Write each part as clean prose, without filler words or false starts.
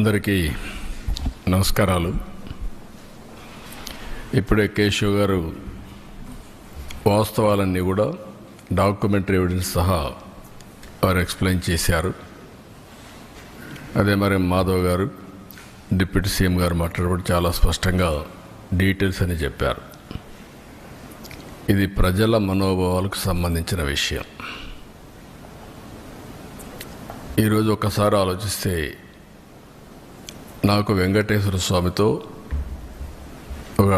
అందరికీ నమస్కారాలు. ఇప్పుడే కేశవ్ గారు వాస్తవాలన్నీ కూడా డాక్యుమెంటరీ ఎవిడెన్స్ సహా వారు ఎక్స్ప్లెయిన్ చేశారు. అదే మరి మాధవ్ గారు డిప్యూటీ సీఎం గారు మాట్లాడబడి చాలా స్పష్టంగా డీటెయిల్స్ అని చెప్పారు. ఇది ప్రజల మనోభావాలకు సంబంధించిన విషయం. ఈరోజు ఒకసారి ఆలోచిస్తే నాకు వెంకటేశ్వర స్వామితో ఒక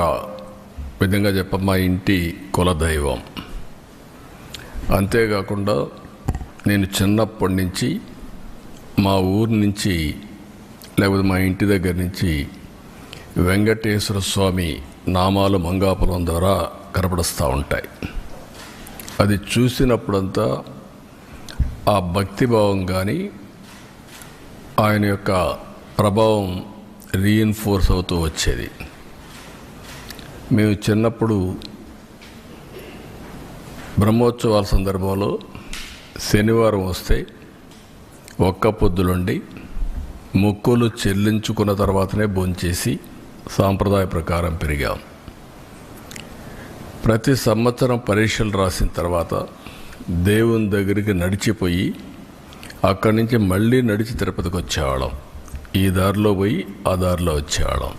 విధంగా మా ఇంటి కులదైవం. అంతేకాకుండా నేను చిన్నప్పటి నుంచి మా ఊరు నుంచి లేకపోతే మా ఇంటి దగ్గర నుంచి వెంకటేశ్వర స్వామి నామాలు మంగాపురం ద్వారా కనపడుస్తూ ఉంటాయి. అది చూసినప్పుడంతా ఆ భక్తిభావం కానీ ఆయన యొక్క ప్రభావం రీఇన్ఫోర్స్ అవుతూ వచ్చేది. మేము చిన్నప్పుడు బ్రహ్మోత్సవాల సందర్భంలో శనివారం వస్తే ఒక్క పొద్దులుండి మొక్కులు చెల్లించుకున్న తర్వాతనే భోంచేసి సాంప్రదాయ ప్రకారం పెరిగాం. ప్రతి సంవత్సరం పరీక్షలు రాసిన తర్వాత దేవుని దగ్గరికి నడిచిపోయి అక్కడి నుంచి మళ్ళీ నడిచి తిరుపతికి వచ్చేవాళ్ళం. ఈ దారిలో పోయి ఆ దారిలో వచ్చేవాళ్ళం.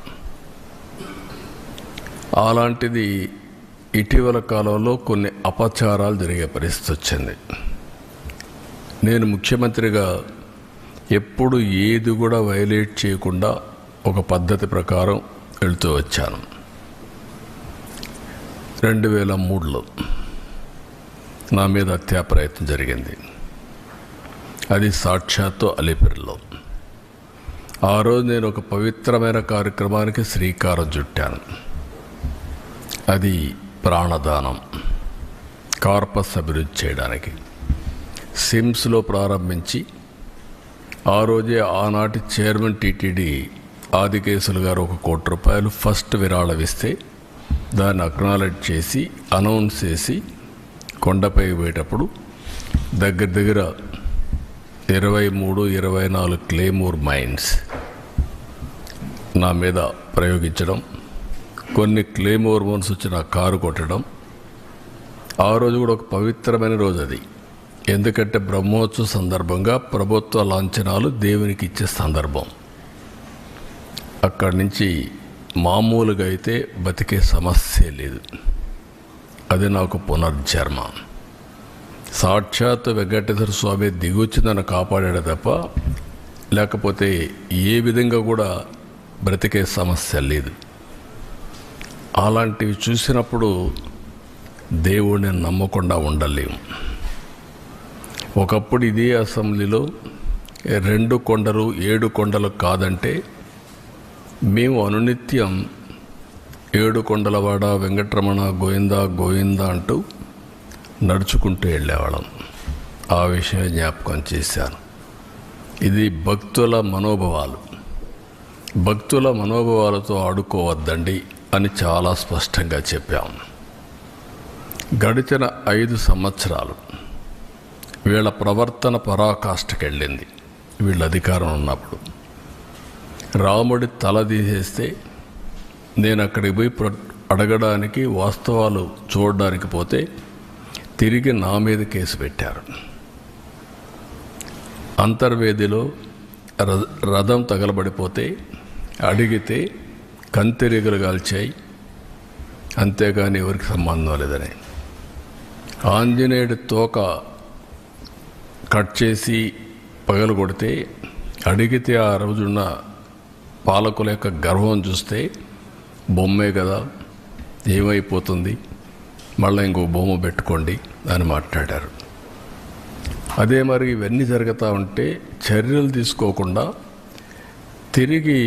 అలాంటిది ఇటీవల కాలంలో కొన్ని అపచారాలు జరిగే పరిస్థితి వచ్చింది. నేను ముఖ్యమంత్రిగా ఎప్పుడు ఏది కూడా వైలేట్ చేయకుండా ఒక పద్ధతి ప్రకారం వెళుతూ వచ్చాను. 2003లో నా మీద హత్యా ప్రయత్నం జరిగింది. అది సాక్షాత్తు అలిపిరిలో. ఆ రోజు నేను ఒక పవిత్రమైన కార్యక్రమానికి శ్రీకారం చుట్టాను. అది ప్రాణదానం, కార్పస్ అభివృద్ధి చేయడానికి సిమ్స్లో ప్రారంభించి ఆ రోజే ఆనాటి చైర్మన్ టీటీడీ ఆదికేశులు గారు 1 కోటి రూపాయలు ఫస్ట్ విరాళం ఇస్తే దాన్ని అక్నాలెడ్జ్ చేసి అనౌన్స్ చేసి కొండపై పోయేటప్పుడు దగ్గర 23-24 క్లేమోర్ మైన్స్ నా మీద ప్రయోగించడం, కొన్ని క్లేమోర్ మైన్స్ వచ్చి నా కారు కొట్టడం. ఆ రోజు కూడా ఒక పవిత్రమైన రోజు అది. ఎందుకంటే బ్రహ్మోత్సవ సందర్భంగా ప్రభుత్వ లాంఛనాలు దేవునికి ఇచ్చే సందర్భం. అక్కడి నుంచి మామూలుగా అయితే బతికే సమస్య లేదు. అది నాకు పునర్జన్మ. సాక్షాత్ వెంకటేశ్వర స్వామి దిగొచ్చి నన్ను కాపాడాడు తప్ప లేకపోతే ఏ విధంగా కూడా బ్రతికే సమస్య లేదు. అలాంటివి చూసినప్పుడు దేవుడిని నమ్మకుండా ఉండలేము. ఒకప్పుడు ఇదే అసెంబ్లీలో 2 కొండలు 7 కొండలు కాదంటే మేము అనునిత్యం 7 కొండలవాడ వెంకటరమణ గోవిందా గోవిందా అంటూ నడుచుకుంటూ వెళ్ళేవాళ్ళం. ఆ విషయం జ్ఞాపకం చేశాను. ఇది భక్తుల మనోభావాలు. భక్తుల మనోభావాలతో ఆడుకోవద్దండి అని చాలా స్పష్టంగా చెప్పాం. గడిచిన 5 సంవత్సరాలు వీళ్ళ ప్రవర్తన పరాకాష్ఠకెళ్ళింది. వీళ్ళ అధికారం ఉన్నప్పుడు రాముడి తల తీసేస్తే నేను అక్కడికి పోయి అడగడానికి, వాస్తవాలు చూడడానికి పోతే తిరిగి నా మీద కేసు పెట్టారు. అంతర్వేదిలో రథం తగలబడిపోతే అడిగితే కంతిరీగలు కాల్చాయి, అంతేగాని ఎవరికి సంబంధం లేదని. ఆంజనేయుడి తోక కట్ చేసి పగలు కొడితే అడిగితే ఆ రోజున్న పాలకుల యొక్క గర్వం చూస్తే బొమ్మే కదా, ఏమైపోతుంది, మళ్ళీ ఇంకో బొమ్మ పెట్టుకోండి అని మాట్లాడారు. అదే మరి ఇవన్నీ జరుగుతూ ఉంటే చర్యలు తీసుకోకుండా తిరిగి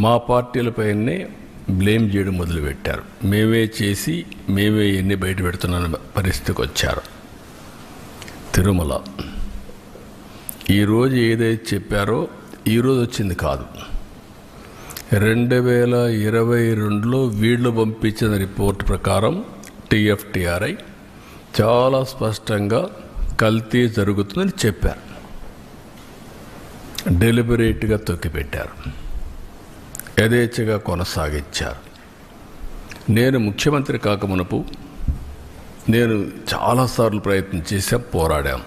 మా పార్టీలపైనే బ్లేమ్ చేయడం మొదలుపెట్టారు. మేమే చేసి మేమే ఎన్ని బయట పెడుతున్న పరిస్థితికి వచ్చారు. తిరుమల ఈరోజు ఏదైతే చెప్పారో ఈరోజు వచ్చింది కాదు. 2022లో వీళ్ళు పంపించిన రిపోర్ట్ ప్రకారం TFTRI చాలా స్పష్టంగా కల్తీ జరుగుతుందని చెప్పారు. డెలిబరేట్గా తొక్కిపెట్టారు, యథేచ్ఛగా కొనసాగించారు. నేను ముఖ్యమంత్రి కాకమునపు నేను చాలాసార్లు ప్రయత్నం చేశాం, పోరాడాం.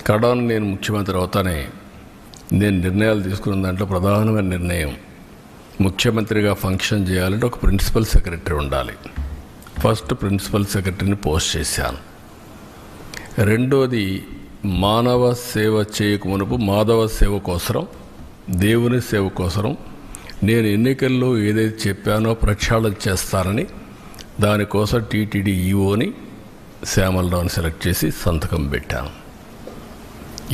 కడాను నేను ముఖ్యమంత్రి అవుతానే నేను నిర్ణయాలు తీసుకున్న దాంట్లో ప్రధానమైన నిర్ణయం, ముఖ్యమంత్రిగా ఫంక్షన్ చేయాలంటే ఒక ప్రిన్సిపల్ సెక్రటరీ ఉండాలి. ఫస్ట్ ప్రిన్సిపల్ సెక్రటరీని పోస్ట్ చేశాను. రెండోది, మానవ సేవ చేయకమునుపు మాధవ సేవ కోసరం, దేవుని సేవ కోసరం నేను ఎన్నికల్లో ఏదైతే చెప్పానో ప్రక్షాళన చేస్తానని దానికోసం టీటీడీ ఈఓని శ్యామలరావుని సెలెక్ట్ చేసి సంతకం పెట్టాను.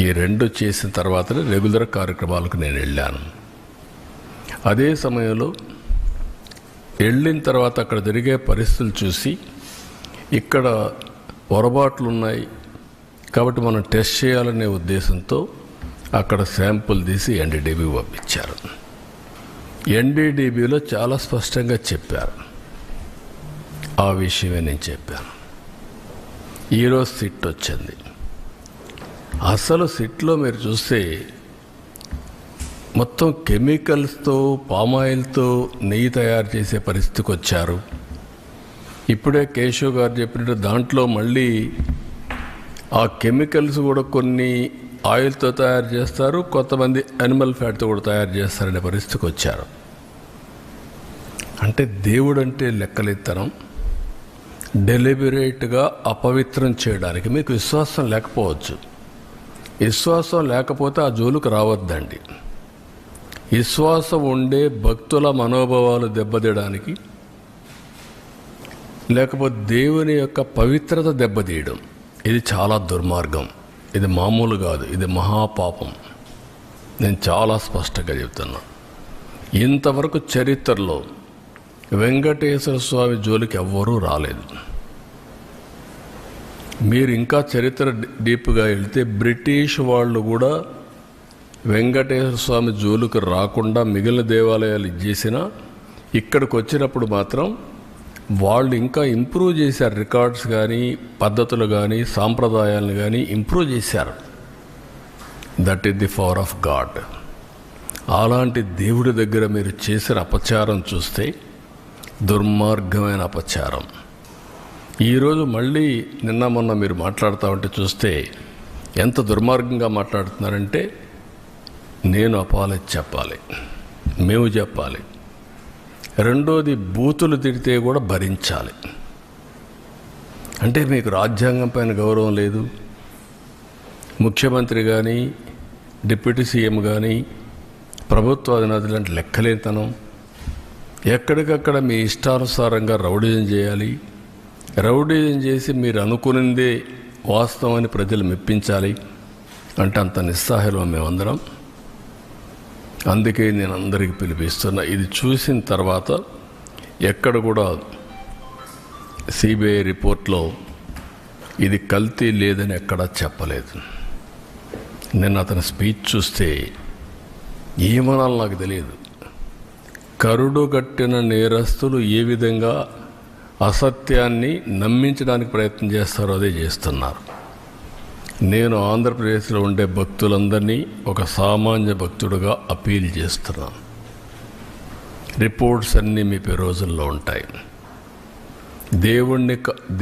ఈ రెండు చేసిన తర్వాతనే రెగ్యులర్ కార్యక్రమాలకు నేను వెళ్ళాను. అదే సమయంలో వెళ్ళిన తర్వాత అక్కడ జరిగే పరిస్థితులు చూసి ఇక్కడ పొరపాట్లు ఉన్నాయి కాబట్టి మనం టెస్ట్ చేయాలనే ఉద్దేశంతో అక్కడ శాంపుల్ తీసి ఎన్డీడీబీ పంపించారు. ఎన్డీడీబీలో చాలా స్పష్టంగా చెప్పారు. ఆ విషయమే నేను చెప్పాను. ఈరోజు సిట్ వచ్చింది. అసలు సిట్లో మీరు చూస్తే మొత్తం కెమికల్స్తో, పామాయిల్తో నెయ్యి తయారు చేసే పరిస్థితికి వచ్చారు. ఇప్పుడే కేశవ్ గారు చెప్పినట్టు దాంట్లో మళ్ళీ ఆ కెమికల్స్ కూడా కొన్ని ఆయిల్తో తయారు చేస్తారు, కొంతమంది యానిమల్ ఫ్యాట్తో కూడా తయారు చేస్తారనే పరిస్థితికి వచ్చారు. అంటే దేవుడు అంటే లెక్కలెత్తనం, డెలిబరేట్గా అపవిత్రం చేయడానికి మీకు విశ్వాసం లేకపోవచ్చు. విశ్వాసం లేకపోతే ఆ జోలుకు రావద్దండి. విశ్వాసం ఉండే భక్తుల మనోభావాలు దెబ్బతీయడానికి, లేకపోతే దేవుని యొక్క పవిత్రత దెబ్బతీయడం, ఇది చాలా దుర్మార్గం. ఇది మామూలు కాదు, ఇది మహాపాపం. నేను చాలా స్పష్టంగా చెప్తున్నా. ఇంతవరకు చరిత్రలో వెంకటేశ్వర స్వామి జోలికి ఎవ్వరూ రాలేదు. మీరు ఇంకా చరిత్ర డీప్గా వెళితే బ్రిటిష్ వాళ్ళు కూడా వెంకటేశ్వర స్వామి జోలికి రాకుండా మిగిలిన దేవాలయాలు చేసినా ఇక్కడికి వచ్చినప్పుడు మాత్రం వాళ్ళు ఇంకా ఇంప్రూవ్ చేశారు. రికార్డ్స్ కానీ, పద్ధతులు కానీ, సాంప్రదాయాలను కానీ ఇంప్రూవ్ చేశారు. That is the power of God. అలాంటి దేవుడి దగ్గర మీరు చేసిన అపచారం చూస్తే దుర్మార్గమైన అపచారం. ఈరోజు మళ్ళీ నిన్న మొన్న మీరు మాట్లాడుతూ ఉంటే చూస్తే ఎంత దుర్మార్గంగా మాట్లాడుతున్నారంటే, నేను అపాలజీ చెప్పాలి, మేము చెప్పాలి. రెండోది, బూతులు తిడితే కూడా భరించాలి. అంటే మీకు రాజ్యాంగం పైన గౌరవం లేదు. ముఖ్యమంత్రి కానీ, డిప్యూటీ సీఎం కానీ, ప్రభుత్వ అధినేతలు అంటే లెక్కలేతనం. ఎక్కడికక్కడ మీ ఇష్టానుసారంగా రౌడీజం చేయాలి. రౌడీజం చేసి మీరు అనుకునిందే వాస్తవాన్ని ప్రజలు మెప్పించాలి అంటే అంత నిస్సహాయం మేమందరం. అందుకే నేను అందరికీ పిలిపిస్తున్నా. ఇది చూసిన తర్వాత ఎక్కడ కూడా సిబిఐ రిపోర్ట్లో ఇది కల్తీ లేదని ఎక్కడా చెప్పలేదు. నేను అతని స్పీచ్ చూస్తే ఏమనాలో నాకు తెలియదు. కరుడుగట్టిన నేరస్తులు ఏ విధంగా అసత్యాన్ని నమ్మించడానికి ప్రయత్నం చేస్తారో అదే చేస్తున్నారు. నేను ఆంధ్రప్రదేశ్లో ఉండే భక్తులందరినీ ఒక సామాన్య భక్తుడుగా అపీల్ చేస్తున్నాను. రిపోర్ట్స్ అన్నీ మీ రోజుల్లో ఉంటాయి.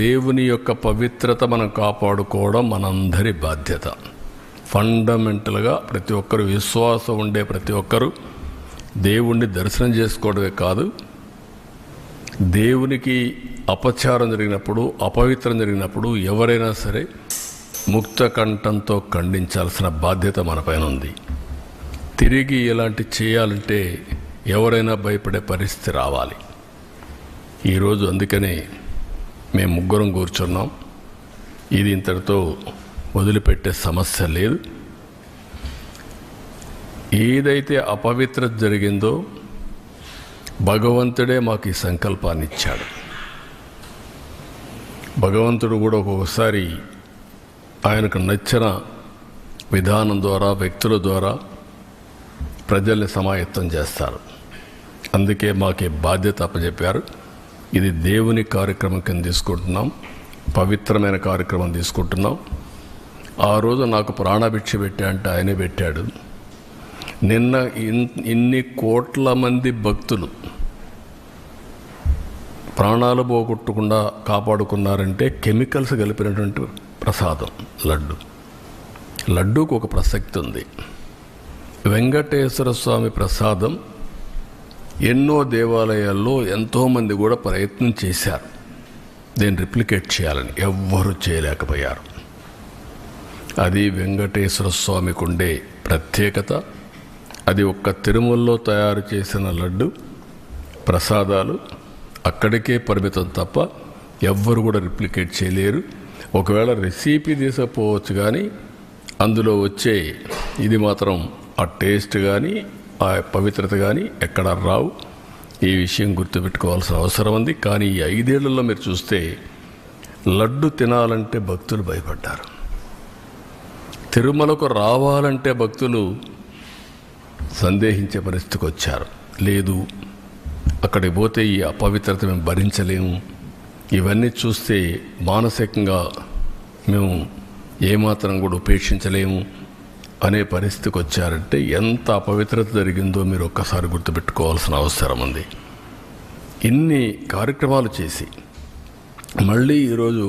దేవుని యొక్క పవిత్రత మనం కాపాడుకోవడం మనందరి బాధ్యత. ఫండమెంటల్గా ప్రతి ఒక్కరు, విశ్వాసం ఉండే ప్రతి ఒక్కరూ దేవుణ్ణి దర్శనం చేసుకోవడమే కాదు, దేవునికి అపచారం జరిగినప్పుడు, అపవిత్రం జరిగినప్పుడు ఎవరైనా సరే ముక్త కంఠంతో ఖండించాల్సిన బాధ్యత మనపైన ఉంది. తిరిగి ఇలాంటి చేయాలంటే ఎవరైనా భయపడే పరిస్థితి రావాలి. ఈరోజు అందుకనే మేము ముగ్గురం కూర్చున్నాం. ఇది ఇంతటితో వదిలిపెట్టే సమస్య లేదు. ఏదైతే అపవిత్రత జరిగిందో భగవంతుడే మాకు ఈ సంకల్పాన్ని ఇచ్చాడు. భగవంతుడు కూడా ఒక్కొక్కసారి ఆయనకు నచ్చిన విధానం ద్వారా, వ్యక్తుల ద్వారా ప్రజల్ని సమాయత్తం చేస్తారు. అందుకే మాకు బాధ్యత అప్పచెప్పారు. ఇది దేవుని కార్యక్రమం కింద తీసుకుంటున్నాం, పవిత్రమైన కార్యక్రమం తీసుకుంటున్నాం. ఆ రోజు నాకు ప్రాణభిక్ష పెట్టా అంటే ఆయనే పెట్టాడు. నిన్న ఇన్ని కోట్ల మంది భక్తులు ప్రాణాలు పోగొట్టకుండా కాపాడుకున్నారంటే కెమికల్స్ కలిపినటువంటి ప్రసాదం లడ్డూకు ఒక ప్రసక్తి ఉంది. వెంకటేశ్వర స్వామి ప్రసాదం ఎన్నో దేవాలయాల్లో ఎంతోమంది కూడా ప్రయత్నం చేశారు దీన్ని రిప్లికేట్ చేయాలని, ఎవ్వరూ చేయలేకపోయారు. అది వెంకటేశ్వర స్వామికి ఉండే ప్రత్యేకత. అది ఒక్క తిరుమలలో తయారు చేసిన లడ్డు ప్రసాదాలు అక్కడికే పరిమితం తప్ప ఎవ్వరు కూడా రిప్లికేట్ చేయలేరు. ఒకవేళ రెసిపీ తీసుకపోవచ్చు, కానీ అందులో వచ్చే ఇది మాత్రం ఆ టేస్ట్ కానీ ఆ పవిత్రత కానీ ఎక్కడ రావు. ఈ విషయం గుర్తుపెట్టుకోవాల్సిన అవసరం ఉంది. కానీ ఈ 5 ఏళ్లలో మీరు చూస్తే లడ్డు తినాలంటే భక్తులు భయపడ్డారు. తిరుమలకు రావాలంటే భక్తులు సందేహించే పరిస్థితికి వచ్చారు. లేదు, అక్కడికి పోతే ఈ అపవిత్రత మేము భరించలేము, ఇవన్నీ చూస్తే మానసికంగా మేము ఏమాత్రం కూడా ఉపేక్షించలేము అనే పరిస్థితికి వచ్చారంటే ఎంత అపవిత్రత జరిగిందో మీరు ఒక్కసారి గుర్తుపెట్టుకోవాల్సిన అవసరం ఉంది. ఇన్ని కార్యక్రమాలు చేసి మళ్ళీ ఈరోజు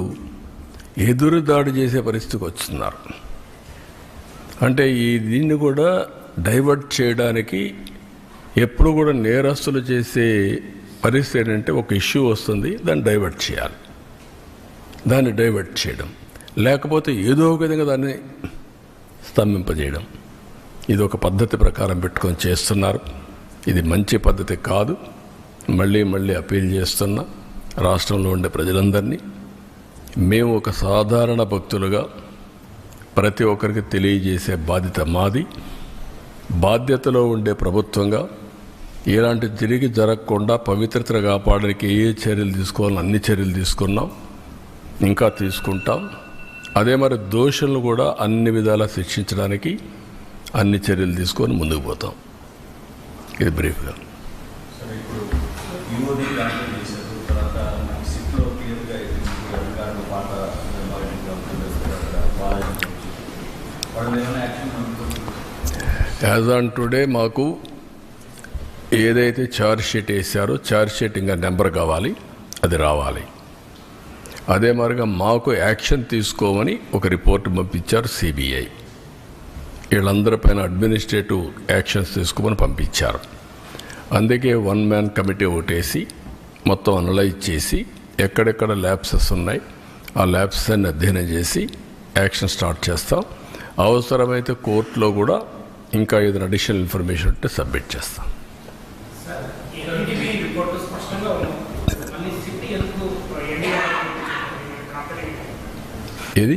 ఎదురు దాడి చేసే పరిస్థితికి వస్తున్నారు. అంటే దీన్ని కూడా డైవర్ట్ చేయడానికి ఎప్పుడు కూడా నేరస్తులు చేసే పరిస్థితి ఏంటంటే ఒక ఇష్యూ వస్తుంది, దాన్ని డైవర్ట్ చేయాలి, దాన్ని డైవర్ట్ చేయడం, లేకపోతే ఏదో ఒక విధంగా దాన్ని స్తంభింపజేయడం. ఇది ఒక పద్ధతి ప్రకారం పెట్టుకొని చేస్తున్నారు. ఇది మంచి పద్ధతి కాదు. మళ్ళీ అపీల్ చేస్తున్నా రాష్ట్రంలో ఉండే ప్రజలందరినీ, మేము ఒక సాధారణ భక్తులుగా ప్రతి ఒక్కరికి తెలియజేసే బాధ్యత మాది. బాధ్యతలో ఉండే ప్రభుత్వంగా ఇలాంటి తిరిగి జరగకుండా పవిత్రతను కాపాడడానికి ఏ చర్యలు తీసుకోవాలని అన్ని చర్యలు తీసుకున్నాం, ఇంకా తీసుకుంటాం. అదే మరి దోషులను కూడా అన్ని విధాలా శిక్షించడానికి అన్ని చర్యలు తీసుకొని ముందుకు పోతాం. ఇది బ్రీఫ్గా. యాజ్ ఆన్ టుడే మాకు ఏదైతే ఛార్జ్ షీట్ వేసారో ఛార్జ్ షీట్ ఇంకా నెంబర్ కావాలి, అది రావాలి. అదే మరిగా మాకు యాక్షన్ తీసుకోమని ఒక రిపోర్ట్ పంపించారు సిబిఐ. వీళ్ళందరిపైన అడ్మినిస్ట్రేటివ్ యాక్షన్స్ తీసుకోమని పంపించారు. అందుకే 1 మ్యాన్ కమిటీ ఒకటేసి మొత్తం అనలైజ్ చేసి ఎక్కడెక్కడ ల్యాబ్సెస్ ఉన్నాయి ఆ ల్యాబ్సెస్ అన్ని అధ్యయనం చేసి యాక్షన్ స్టార్ట్ చేస్తాం. అవసరమైతే కోర్టులో కూడా ఇంకా ఏదైనా అడిషనల్ ఇన్ఫర్మేషన్ ఉంటే సబ్మిట్ చేస్తాం. ఏది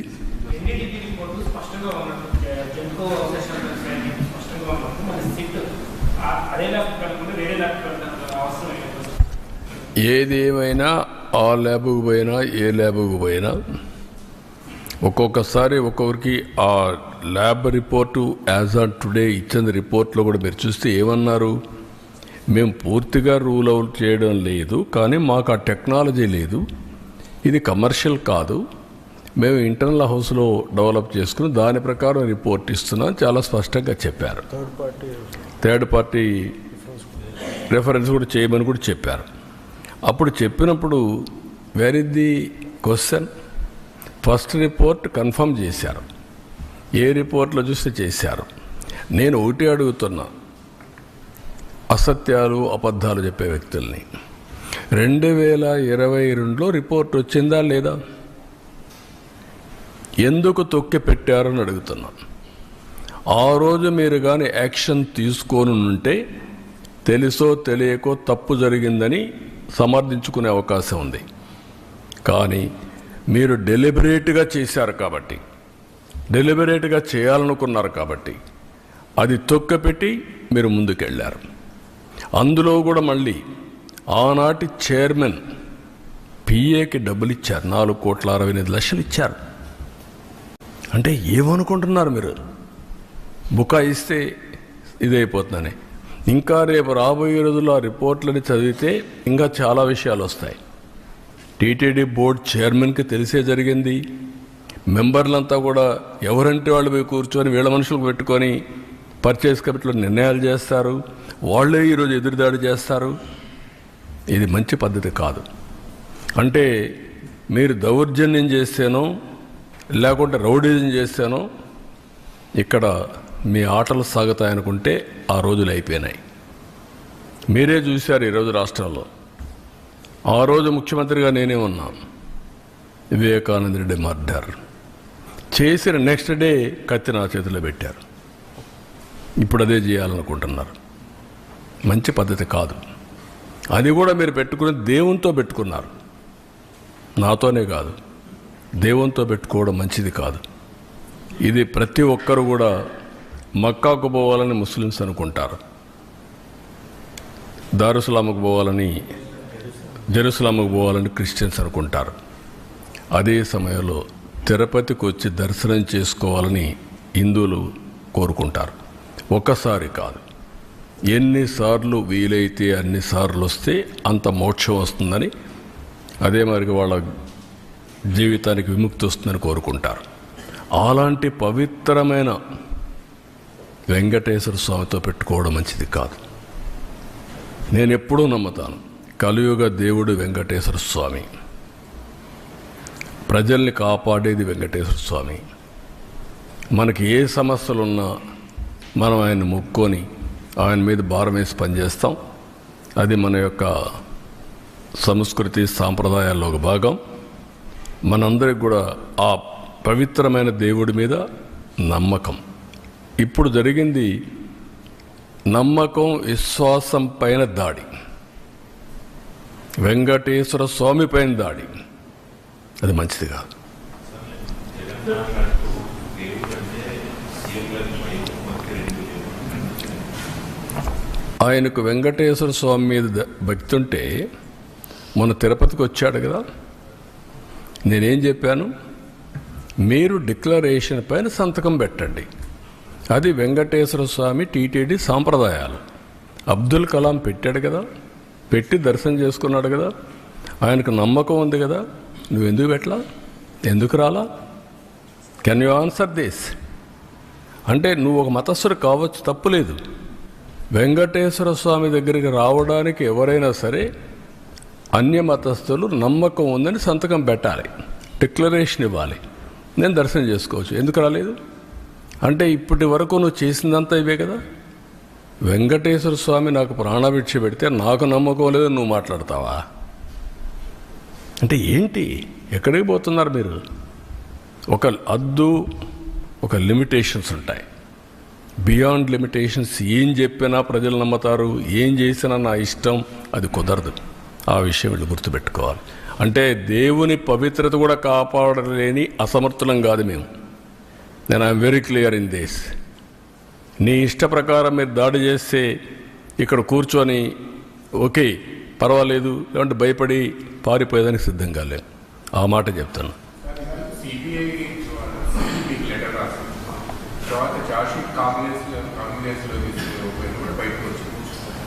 ఏది ఏమైనా ఆ ల్యాబ్కు పోయినా ఏ ల్యాబ్కు పోయినా ఒక్కొక్కసారి ఒక్కొక్కరికి ఆ lab report as on today ఇచ్చిన రిపోర్ట్లో కూడా మీరు చూస్తే ఏమన్నారు, మేము పూర్తిగా రూల్ అవుట్ చేయడం లేదు, కానీ మాకు ఆ టెక్నాలజీ లేదు, ఇది కమర్షియల్ కాదు, మేము ఇంటర్నల్ హౌస్లో డెవలప్ చేసుకుని దాని ప్రకారం రిపోర్ట్ ఇస్తున్నాం చాలా స్పష్టంగా చెప్పారు. థర్డ్ పార్టీ రెఫరెన్స్ కూడా చేయమని కూడా చెప్పారు. అప్పుడు చెప్పినప్పుడు where is the question? First report confirm చేశారు, ఏ రిపోర్ట్లో చూస్తే చేశారు. నేను ఒకటి అడుగుతున్నా, అసత్యాలు అబద్ధాలు చెప్పే వ్యక్తుల్ని 2022లో రిపోర్ట్ వచ్చిందా లేదా? ఎందుకు తొక్కి పెట్టారని అడుగుతున్నాం. ఆ రోజు మీరు కానీ యాక్షన్ తీసుకొని ఉంటే తెలుసో తెలియకో తప్పు జరిగిందని సమర్థించుకునే అవకాశం ఉంది. కానీ మీరు డెలిబరేట్గా చేశారు కాబట్టి, డెలిబరేట్గా చేయాలనుకున్నారు కాబట్టి అది తొక్కపెట్టి మీరు ముందుకెళ్ళారు. అందులో కూడా మళ్ళీ ఆనాటి చైర్మన్ పిఏకి డబ్బులు ఇచ్చారు, 4,68,00,000 ఇచ్చారు. అంటే ఏమనుకుంటున్నారు మీరు? బుకాయిస్తే ఇదైపోతుందని. ఇంకా రేపు రాబోయే రోజుల్లో ఆ రిపోర్ట్లని చదివితే ఇంకా చాలా విషయాలు వస్తాయి. టీటీడీ బోర్డు చైర్మన్కి తెలిసే జరిగింది. మెంబర్లంతా కూడా ఎవరంటే వాళ్ళు పోయి కూర్చొని వీళ్ళ మనుషులకు పెట్టుకొని పర్చేస్ కమిటీలో నిర్ణయాలు చేస్తారు, వాళ్ళే ఈరోజు ఎదురుదాడి చేస్తారు. ఇది మంచి పద్ధతి కాదు. అంటే మీరు దౌర్జన్యం చేస్తేనో లేకుంటే రౌడీజం చేస్తేనో ఇక్కడ మీ ఆటలు సాగుతాయనుకుంటే ఆ రోజులు అయిపోయినాయి. మీరే చూశారు ఈరోజు రాష్ట్రంలో. ఆ రోజు ముఖ్యమంత్రిగా నేనే ఉన్నాను. వివేకానంద రెడ్డి మర్డర్ చేసిన నెక్స్ట్ డే కత్తి నా చేతిలో పెట్టారు. ఇప్పుడు అదే చేయాలనుకుంటున్నారు. మంచి పద్ధతి కాదు. అది కూడా మీరు పెట్టుకుని దేవునితో పెట్టుకున్నారు. నాతోనే కాదు, దేవునితో పెట్టుకోవడం మంచిది కాదు. ఇది ప్రతి ఒక్కరు కూడా మక్కాకు పోవాలని ముస్లిమ్స్ అనుకుంటారు, దారుసలాముకు పోవాలని, జెరూసలాముకు పోవాలని క్రిస్టియన్స్ అనుకుంటారు. అదే సమయంలో తిరుపతికి వచ్చి దర్శనం చేసుకోవాలని హిందువులు కోరుకుంటారు. ఒక్కసారి కాదు, ఎన్నిసార్లు వీలైతే అన్నిసార్లు వస్తే అంత మోక్షం వస్తుందని, అదే మరి వాళ్ళ జీవితానికి విముక్తి వస్తుందని కోరుకుంటారు. అలాంటి పవిత్రమైన వెంకటేశ్వర స్వామితో పెట్టుకోవడం మంచిది కాదు. నేను ఎప్పుడూ నమ్ముతాను, కలియుగ దేవుడు వెంకటేశ్వర స్వామి, ప్రజల్ని కాపాడేది వెంకటేశ్వర స్వామి. మనకి ఏ సమస్యలున్నా మనం ఆయన మొక్కొని ఆయన మీద భారం వేసి పనిచేస్తాం. అది మన యొక్క సంస్కృతి సాంప్రదాయాల్లో ఒక భాగం. మనందరికి కూడా ఆ పవిత్రమైన దేవుడి మీద నమ్మకం. ఇప్పుడు జరిగింది నమ్మకం విశ్వాసం పైన దాడి, వెంకటేశ్వర స్వామి పైన దాడి. అది మంచిది కాదు. ఆయనకు వెంకటేశ్వర స్వామి మీద భక్తి ఉంటే మొన్న తిరుపతికి వచ్చాడు కదా, నేనేం చెప్పాను? మీరు డిక్లరేషన్ పైన సంతకం పెట్టండి. అది వెంకటేశ్వర స్వామి టీటీడీ సాంప్రదాయాలు. అబ్దుల్ కలాం పెట్టాడు కదా, పెట్టి దర్శనం చేసుకున్నాడు కదా, ఆయనకు నమ్మకం ఉంది కదా, నువ్వు ఎందుకు పెట్టలా? ఎందుకు రాలా? Can you answer this? అంటే నువ్వు ఒక మతస్థుడు కావచ్చు, తప్పులేదు. వెంకటేశ్వర స్వామి దగ్గరికి రావడానికి ఎవరైనా సరే అన్య మతస్థులు నమ్మకం ఉందని సంతకం పెట్టాలి, డిక్లరేషన్ ఇవ్వాలి. నేను దర్శనం చేసుకోవచ్చు. ఎందుకు రాలేదు? అంటే ఇప్పటి వరకు నువ్వు చేసిందంతా ఇవే కదా. వెంకటేశ్వర స్వామి నాకు ప్రాణభిక్ష పెడితే నాకు నమ్మకం లేదు, నువ్వు మాట్లాడతావా? అంటే ఏంటి? ఎక్కడికి పోతున్నారు మీరు? ఒక హద్దు, ఒక లిమిటేషన్స్ ఉంటాయి. బియాండ్ లిమిటేషన్స్ ఏం చెప్పినా ప్రజలు నమ్ముతారు, ఏం చేసినా నా ఇష్టం, అది కుదరదు. ఆ విషయం వీళ్ళు గుర్తుపెట్టుకోవాలి. అంటే దేవుని పవిత్రత కూడా కాపాడలేని అసమర్థులం కాదు మేము. నేను I'm very clear in this. నీ ఇష్ట ప్రకారం మీరు దాడి చేస్తే ఇక్కడ కూర్చొని ఓకే పర్వాలేదు లేదంటే భయపడి పారిపోయేదానికి సిద్ధంగా లేవు. ఆ మాట చెప్తాను.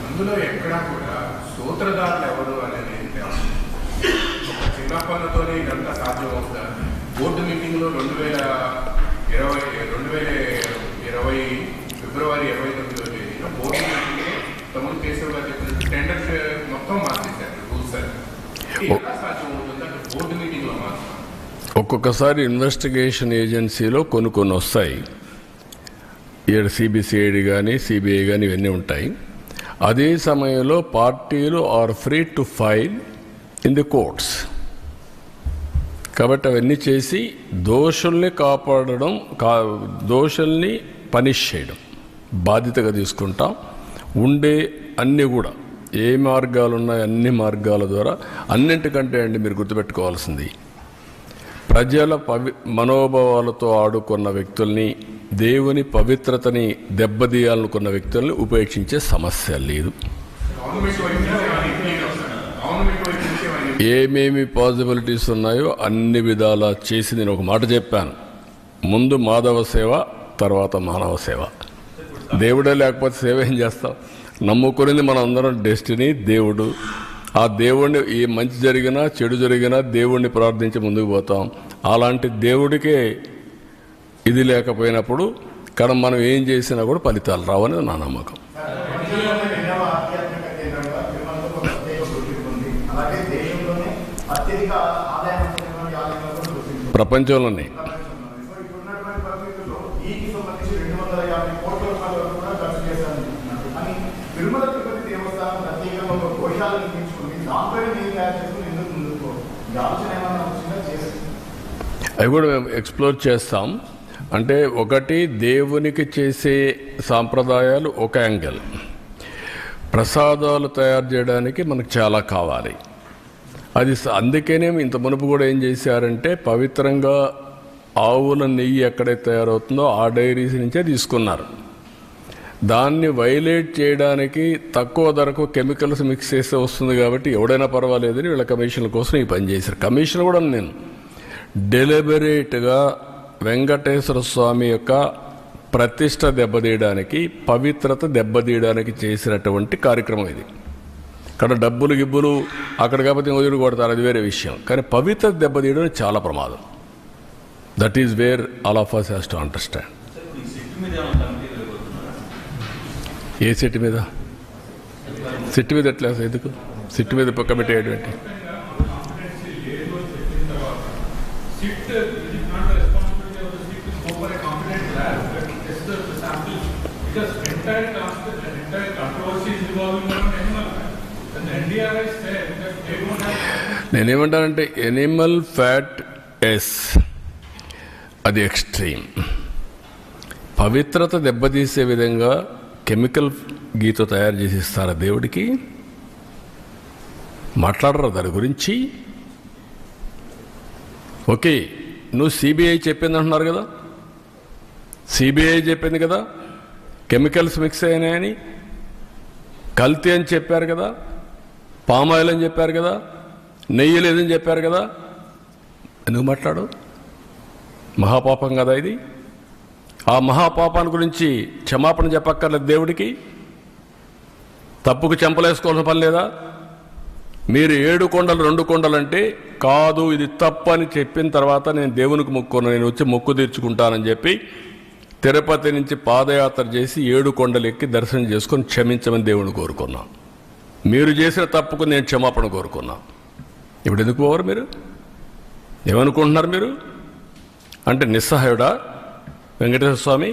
అందులో ఎక్కడా కూడా సూత్రధారులు ఎవరు అనేది చిన్న పనులతోనే ఇదంతా సాధ్యం అవుతా. బోర్డు మీటింగ్లో 2020 ఫిబ్రవరి 29వ తేదీన బోర్డు మీటింగ్లో తమ్ముడు కేశవ్ గారు చెప్పినట్టు టెండర్ మొత్తం మార్చేశారు రూల్స్. ఎలా సాధ్యం అవుతుంది అంటే బోర్డు మీటింగ్లో మాత్రం? ఒక్కొక్కసారి ఇన్వెస్టిగేషన్ ఏజెన్సీలో కొన్ని వస్తాయి. సిబిసిఐడి కానీ సిబిఐ కానీ ఇవన్నీ ఉంటాయి. అదే సమయంలో పార్టీలు are free to file in the courts. కాబట్టి అవన్నీ చేసి దోషుల్ని కాపాడడం, దోషుల్ని పనిష్ చేయడం బాధ్యతగా తీసుకుంటాం. ఉండే అన్నీ కూడా ఏ మార్గాలు ఉన్నాయో అన్ని మార్గాల ద్వారా, అన్నింటికంటే అండి మీరు గుర్తుపెట్టుకోవాల్సింది, ప్రజల మనోభావాలతో ఆడుకున్న వ్యక్తుల్ని, దేవుని పవిత్రతని దెబ్బతీయాలనుకున్న వ్యక్తుల్ని ఉపేక్షించే సమస్య లేదు. ఏమేమి పాసిబిలిటీస్ ఉన్నాయో అన్ని విధాలా చేసి నేను ఒక మాట చెప్పాను. ముందు మాధవ సేవ, తర్వాత మానవ సేవ. దేవుడే లేకపోతే సేవ ఏం చేస్తాం? నమ్ముకునేది మనం అందరం డెస్టినీ, దేవుడు. ఆ దేవుడిని ఏ మంచి జరిగినా చెడు జరిగినా దేవుడిని ప్రార్థించి ముందుకు పోతాం. అలాంటి దేవుడికే ఇది లేకపోయినప్పుడు కానీ మనం ఏం చేసినా కూడా ఫలితాలు రావనేది నా నమ్మకం. ప్రపంచంలోనే అవి కూడా మేము ఎక్స్ప్లోర్ చేస్తాం. అంటే ఒకటి దేవునికి చేసే సాంప్రదాయాలు ఒక యాంగిల్, ప్రసాదాలు తయారు చేయడానికి మనకు చాలా కావాలి. అది అందుకనే ఇంత మునుపు కూడా ఏం చేశారంటే పవిత్రంగా ఆవుల నెయ్యి ఎక్కడైతే తయారవుతుందో ఆ డైరీస్ నుంచే తీసుకున్నారు. దాన్ని వైలేట్ చేయడానికి తక్కువ ధరకు కెమికల్స్ మిక్స్ చేస్తే వస్తుంది కాబట్టి ఎవడైనా పర్వాలేదని వీళ్ళ కమిషన్ల కోసం ఈ పని చేశారు. కమిషన్ కూడా నేను డెలిబరేట్గా వెంకటేశ్వర స్వామి యొక్క ప్రతిష్ట దెబ్బతీయడానికి, పవిత్రత దెబ్బతీయడానికి చేసినటువంటి కార్యక్రమం ఇది. ఇక్కడ డబ్బులు గిబ్బులు అక్కడ కాకపోతే వదిలి కొడతారు, అది వేరే విషయం. కానీ పవిత్రత దెబ్బతీయడం చాలా ప్రమాదం. That is where all of us has to understand. ఏ సిట్ మీద? సిట్ మీద ఎట్లా? ఎందుకు సిట్ మీద కమిటీ ఏంటి? నేనేమంటానంటే ఎనిమల్ ఫ్యాట్ ఎస్, అది ఎక్స్ట్రీమ్. పవిత్రత దెబ్బతీసే విధంగా కెమికల్ గీతో తయారు చేసి ఇస్తారా దేవుడికి? మాట్లాడరా దాని గురించి? ఓకే, నువ్వు సిబిఐ చెప్పింది అంటున్నారు కదా, సిబిఐ చెప్పింది కదా కెమికల్స్ మిక్స్ అయినాయని, కల్తీ అని చెప్పారు కదా, పామాయిల్ అని చెప్పారు కదా, నెయ్యి లేదని చెప్పారు కదా. ఎందుకు మాట్లాడు? మహాపాపం కదా ఇది. ఆ మహాపాపాన్ని గురించి క్షమాపణ చెప్పక్కర్లేదు దేవుడికి? తప్పుకు చెంపలేసుకోవాల్సిన పని లేదా? మీరు 7 కొండలు 2 కొండలంటే కాదు ఇది తప్పని చెప్పిన తర్వాత నేను దేవునికి మొక్కున్నాను, నేను వచ్చి మొక్కు తీర్చుకుంటానని చెప్పి తిరుపతి నుంచి పాదయాత్ర చేసి 7 కొండలు ఎక్కి దర్శనం చేసుకొని క్షమించమని దేవుని కోరుకున్నాం. మీరు చేసిన తప్పుకు నేను క్షమాపణ కోరుకున్నా. ఇప్పుడు ఎందుకు పోవరు? మీరు ఏమనుకుంటున్నారు? మీరు అంటే నిస్సహాయుడా వెంకటేశ్వర స్వామి?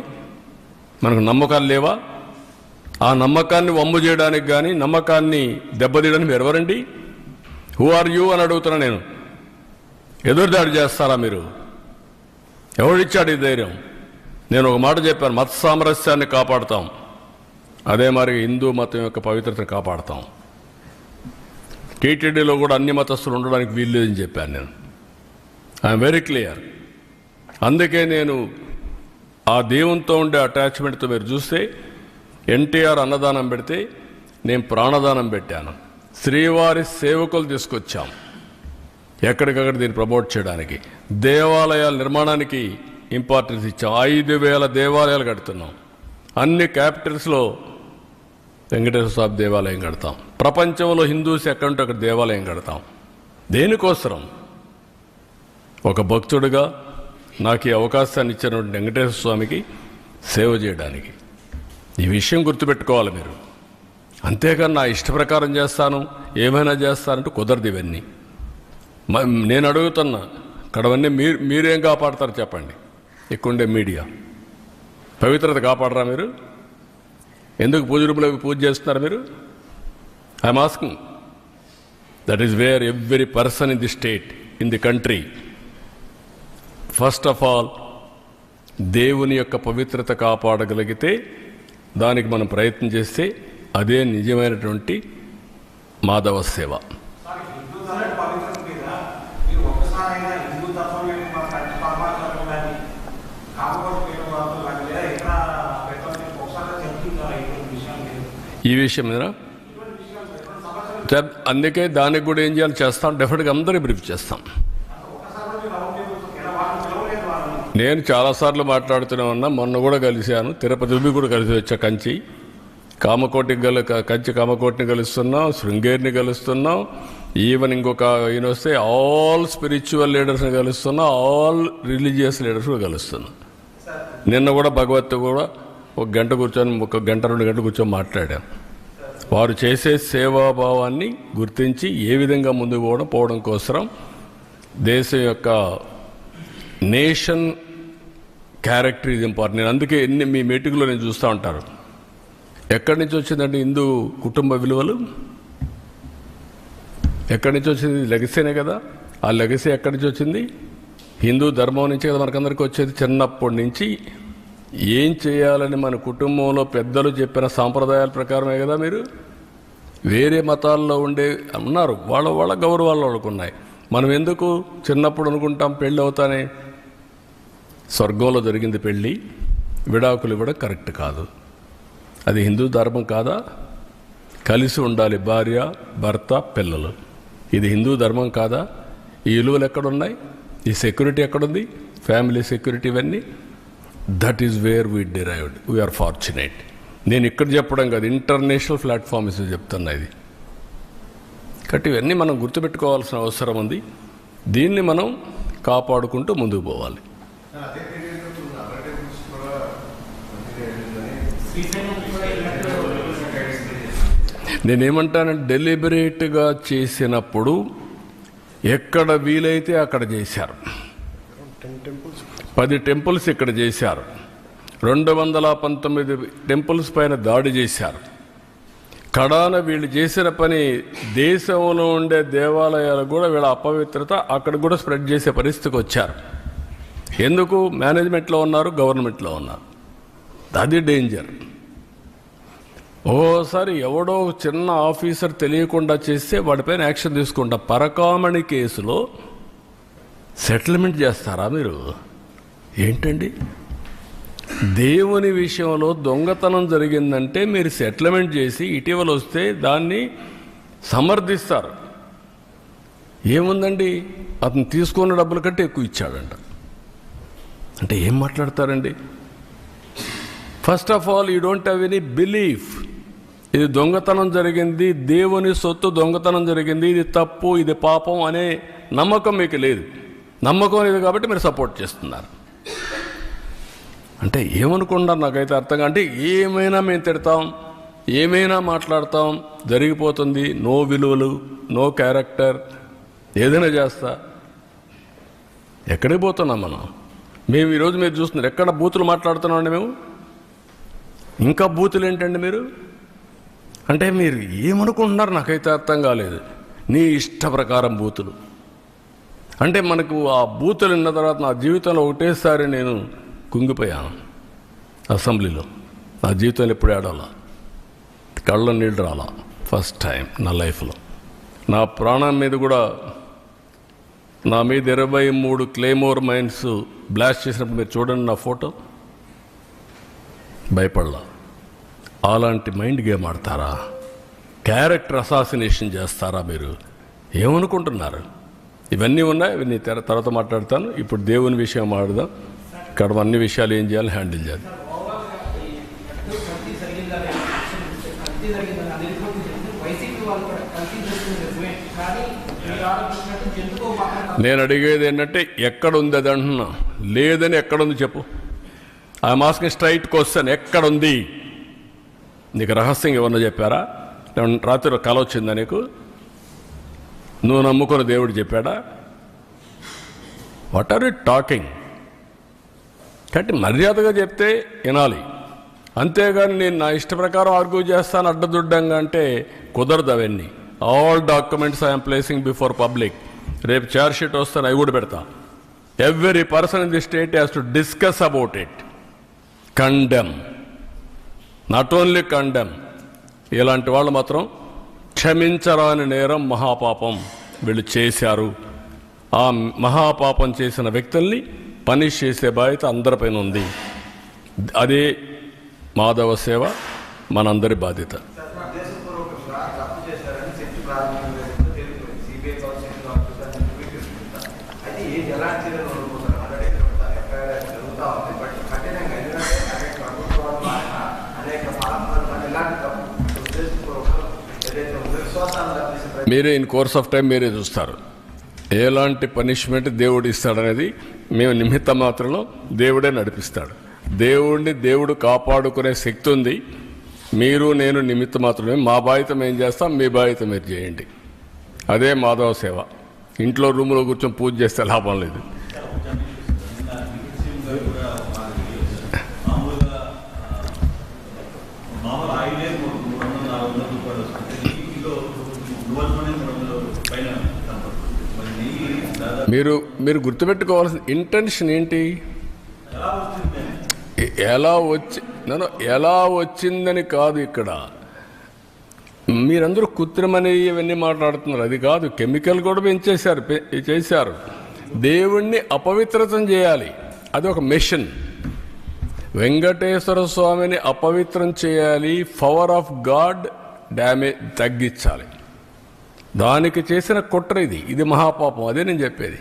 మనకు నమ్మకాలు లేవా? ఆ నమ్మకాన్ని వమ్ము చేయడానికి కానీ నమ్మకాన్ని దెబ్బతీయడానికి మీరు ఎవరండి? హూ ఆర్ యూ అని అడుగుతున్నా నేను. ఎదురుదాడి చేస్తారా మీరు? ఎవడిచ్చాడు ఈ ధైర్యం? నేను ఒక మాట చెప్పాను, మత సామరస్యాన్ని కాపాడుతాం, అదే మరి హిందూ మతం యొక్క పవిత్రతను కాపాడుతాం. టీటీడీలో కూడా అన్ని మతస్థులు ఉండడానికి వీల్లేదని చెప్పాను నేను. I'm very clear. అందుకే నేను ఆ దేవునితో ఉండే అటాచ్మెంట్తో మీరు చూస్తే ఎన్టీఆర్ అన్నదానం పెడితే నేను ప్రాణదానం పెట్టాను. శ్రీవారి సేవకులు తీసుకొచ్చాం ఎక్కడికక్కడ దీన్ని ప్రమోట్ చేయడానికి. దేవాలయాల నిర్మాణానికి ఇంపార్టెన్స్ ఇచ్చాం. 5,000 దేవాలయాలు కడుతున్నాం. అన్ని క్యాపిటల్స్లో వెంకటేశ్వర స్వామి దేవాలయం కడతాం. ప్రపంచంలో హిందూస్ ఎక్కడుంటే అక్కడ దేవాలయం కడతాం. దేనికోసం? ఒక భక్తుడిగా నాకు ఈ అవకాశాన్ని ఇచ్చినటువంటి వెంకటేశ్వర స్వామికి సేవ చేయడానికి. ఈ విషయం గుర్తుపెట్టుకోవాలి మీరు. అంతేగాని నా ఇష్ట ప్రకారం చేస్తాను, ఏమైనా చేస్తానంటూ కుదరదు. ఇవన్నీ నేను అడుగుతున్నా. అక్కడవన్నీ మీరేం కాపాడతారు చెప్పండి? ఇక్కడుండే మీడియా పవిత్రత కాపాడరా మీరు? ఎందుకు పూజ రూపంలో పూజ చేస్తున్నారు మీరు? I'm asking. That is where every person in the state, in the country, first of all దేవుని యొక్క పవిత్రత కాపాడగలిగితే దానికి మనం ప్రయత్నం చేస్తే అదే నిజమైనటువంటి మాధవ సేవ. ఈ విషయం మీద అందుకే దానికి కూడా ఏం చేయాలి చేస్తాం. డెఫినెట్గా అందరికీ బ్రీఫ్ చేస్తాం. నేను చాలాసార్లు మాట్లాడుతూనే ఉన్నా. మొన్న కూడా కలిశాను, తిరుపతి కూడా కలిసి వచ్చా. కంచి కామకోటిని కలుస్తున్నాం, శృంగేరిని కలుస్తున్నాం. ఈవెన్ ఇంకొక ఈయన వస్తే ఆల్ స్పిరిచువల్ లీడర్స్ని కలుస్తున్నాం, ఆల్ రిలీజియస్ లీడర్స్ కూడా కలుస్తున్నాం. నిన్న కూడా భగవత్ కూడా ఒక గంట కూర్చొని 1 గంట 2 గంటలు కూర్చొని మాట్లాడాం. వారు చేసే సేవాభావాన్ని గుర్తించి ఏ విధంగా ముందుకు పోవడం కోసం దేశం యొక్క నేషన్ క్యారెక్టర్ ఇది ఇంపార్టెంట్. నేను అందుకే మీ మీటింగ్లో నేను చూస్తూ ఉంటారు. ఎక్కడి నుంచి వచ్చిందంటే హిందూ కుటుంబ విలువలు ఎక్కడి నుంచి వచ్చింది? లెగసీనే కదా. ఆ లెగసీ ఎక్కడి నుంచి వచ్చింది? హిందూ ధర్మం నుంచి కదా మనకందరికీ వచ్చేది. చిన్నప్పటి నుంచి ఏం చేయాలని మన కుటుంబంలో పెద్దలు చెప్పిన సాంప్రదాయాల ప్రకారమే కదా. మీరు వేరే మతాల్లో ఉండే ఉన్నారు, వాళ్ళ గౌరవాలు వాళ్ళకు ఉన్నాయి. మనం ఎందుకు చిన్నప్పుడు అనుకుంటాం పెళ్ళి అవుతానే స్వర్గంలో జరిగింది పెళ్ళి, విడాకులు ఇవ్వడం కరెక్ట్ కాదు. అది హిందూ ధర్మం కాదా? కలిసి ఉండాలి భార్య భర్త పిల్లలు. ఇది హిందూ ధర్మం కాదా? ఈ విలువలు ఎక్కడున్నాయి? ఈ సెక్యూరిటీ ఎక్కడుంది? ఫ్యామిలీ సెక్యూరిటీ ఇవన్నీ. That is where we derived. We are fortunate. నేను ఇక్కడ చెప్పడం కాదు, ఇంటర్నేషనల్ ప్లాట్ఫామ్స్ చెప్తున్నా ఇది. కాబట్టి ఇవన్నీ మనం గుర్తుపెట్టుకోవాల్సిన అవసరం ఉంది. దీన్ని మనం కాపాడుకుంటూ ముందుకు పోవాలి. నేనేమంటానంటే డెలిబరేట్గా చేసినప్పుడు ఎక్కడ వీలైతే అక్కడ చేశారు. 10 టెంపుల్స్ ఇక్కడ చేశారు. 219 టెంపుల్స్ పైన దాడి చేశారు. కడాన వీళ్ళు చేసిన పని దేశంలో ఉండే దేవాలయాలు కూడా వీళ్ళ అపవిత్రత అక్కడ కూడా స్ప్రెడ్ చేసే పరిస్థితికి వచ్చారు. ఎందుకు? మేనేజ్మెంట్లో ఉన్నారు, గవర్నమెంట్లో ఉన్నారు. అది డేంజర్. ఓసారి ఎవడో చిన్న ఆఫీసర్ తెలియకుండా చేస్తే వాడిపైన యాక్షన్ తీసుకుంటా. పరకామణి కేసులో సెటిల్మెంట్ చేస్తారా మీరు? ఏంటండి? దేవుని విషయంలో దొంగతనం జరిగిందంటే మీరు సెటిల్మెంట్ చేసి ఇటీవల వస్తే దాన్ని సమర్థిస్తారు. ఏముందండి, అతను తీసుకున్న డబ్బుల కంటే ఎక్కువ ఇచ్చాడంట. అంటే ఏం మాట్లాడతారండి? First of all you don't have any belief. ఇది దొంగతనం జరిగింది, దేవుని సొత్తు దొంగతనం జరిగింది, ఇది తప్పు, ఇది పాపం అనే నమ్మకం మీకు లేదు. నమ్మకం లేదు కాబట్టి మీరు సపోర్ట్ చేస్తున్నారు. అంటే ఏమనుకుంటారు నాకైతే అర్థంగా. అంటే ఏమైనా మేము తిడతాం, ఏమైనా మాట్లాడతాం, జరిగిపోతుంది, నో విలువలు, నో క్యారెక్టర్, ఏదైనా చేస్తా. ఎక్కడికి పోతున్నాం మనం? మేము ఈరోజు మీరు చూస్తున్నారు ఎక్కడ బూతులు మాట్లాడుతున్నామండి మేము. ఇంకా బూతులు ఏంటండి మీరు? అంటే మీరు ఏమనుకుంటున్నారు నాకైతే అర్థం కాలేదు. నీ ఇష్ట ప్రకారం బూతులు అంటే మనకు ఆ బూతులు విన్న తర్వాత నా జీవితంలో ఒకటేసారి నేను కుంగిపోయాను. అసెంబ్లీలో నా జీవితంలో ఎప్పుడు ఏడాల, కళ్ళ నీళ్ళు రాలా. ఫస్ట్ టైం నా లైఫ్లో. నా ప్రాణం మీద కూడా నా మీద 23 క్లేమోర్ మైన్స్ బ్లాస్ట్ చేసినప్పుడు మీరు చూడండి నా ఫోటో. భయపడలా. అలాంటి మైండ్ గేమ్ ఆడతారా? క్యారెక్టర్ అసాసినేషన్ చేస్తారా మీరు? ఏమనుకుంటున్నారు? ఇవన్నీ ఉన్నాయి, ఇవన్నీ తర్వాత మాట్లాడతాను. ఇప్పుడు దేవుని విషయం మాట్లాడదాం. ఇక్కడ అన్ని విషయాలు ఏం చేయాలి, హ్యాండిల్ చేయాలి. నేను అడిగేది ఏంటంటే ఎక్కడుంది అది అంటున్నా. లేదని ఎక్కడుంది చెప్పు. I'm asking straight question. ఎక్కడుంది? నీకు రహస్యం ఏమన్నా చెప్పారా? రాత్రి కల వచ్చిందా నీకు? నువ్వు నమ్ముకున్న దేవుడు చెప్పాడా? What are you talking? కాబట్టి మర్యాదగా చెప్తే వినాలి. అంతేగాని నేను నా ఇష్ట ప్రకారం ఆర్గ్యూ చేస్తాను అడ్డదుడ్డంగా అంటే కుదరదు. అవన్నీ all documents I'm placing before public. రేపు చార్జ్ షీట్ వస్తాను, అవి కూడా పెడతా. Every person in the state has to discuss about it, condemn, not only condemn. ఇలాంటి వాళ్ళు మాత్రం క్షమించరాని నేరం, మహాపాపం వీళ్ళు చేశారు. ఆ మహాపాపం చేసిన వ్యక్తుల్ని పనిష్ చేసే బాధ్యత అందరిపైన ఉంది. అదే మాధవ సేవ మనందరి బాధ్యత. మీరే ఇన్ కోర్స్ ఆఫ్ టైం మీరే చూస్తారు ఎలాంటి పనిష్మెంట్ దేవుడు ఇస్తాడనేది. మేము నిమిత్త మాత్రంలో దేవుడే నడిపిస్తాడు. దేవుణ్ణి దేవుడు కాపాడుకునే శక్తి ఉంది. మీరు నేను నిమిత్త మాత్రమే. మా బాధ్యత మేము చేస్తాం, మీ బాధ్యత మీరు చేయండి. అదే మాధవ సేవ. ఇంట్లో రూములో కూర్చొని పూజ చేస్తే లాభం లేదు. మీరు గుర్తుపెట్టుకోవాల్సిన ఇంటెన్షన్ ఏంటి? ఎలా వచ్చిందని కాదు. ఇక్కడ మీరందరూ కృత్రిమని ఇవన్నీ మాట్లాడుతున్నారు. అది కాదు. కెమికల్ కూడా చేశారు. దేవుణ్ణి అపవిత్రతం చేయాలి. అది ఒక మిషన్. వెంకటేశ్వర స్వామిని అపవిత్రం చేయాలి. పవర్ ఆఫ్ గాడ్ డ్యామేజ్ తగ్గించాలి. దానికి చేసిన కుట్ర ఇది మహాపాపం. అదే నేను చెప్పేది.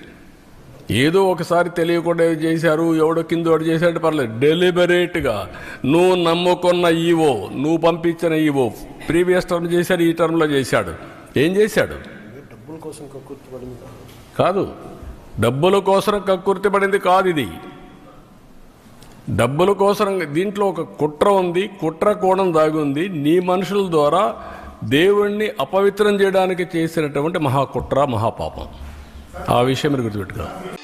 ఏదో ఒకసారి తెలియకుండా చేశారు, ఎవడో కింద వాడు చేశాడు పర్లేదు. డెలిబరేట్గా నువ్వు నమ్ముకున్న ఈవో, నువ్వు పంపించిన ఈవో ప్రీవియస్ టర్మ్ చేశాడు, ఈ టర్మ్లో చేశాడు. ఏం చేశాడు? కాదు, డబ్బుల కోసం కక్కుర్తి పడింది కాదు. ఇది డబ్బుల కోసం. దీంట్లో ఒక కుట్ర ఉంది. కుట్ర కోణం దాగి ఉంది. నీ మనుషుల ద్వారా దేవుణ్ణి అపవిత్రం చేయడానికి చేసినటువంటి మహాకుట్ర, మహాపాపం. ఆ విషయం మీరు గుర్తుపెట్టుకోవాలి.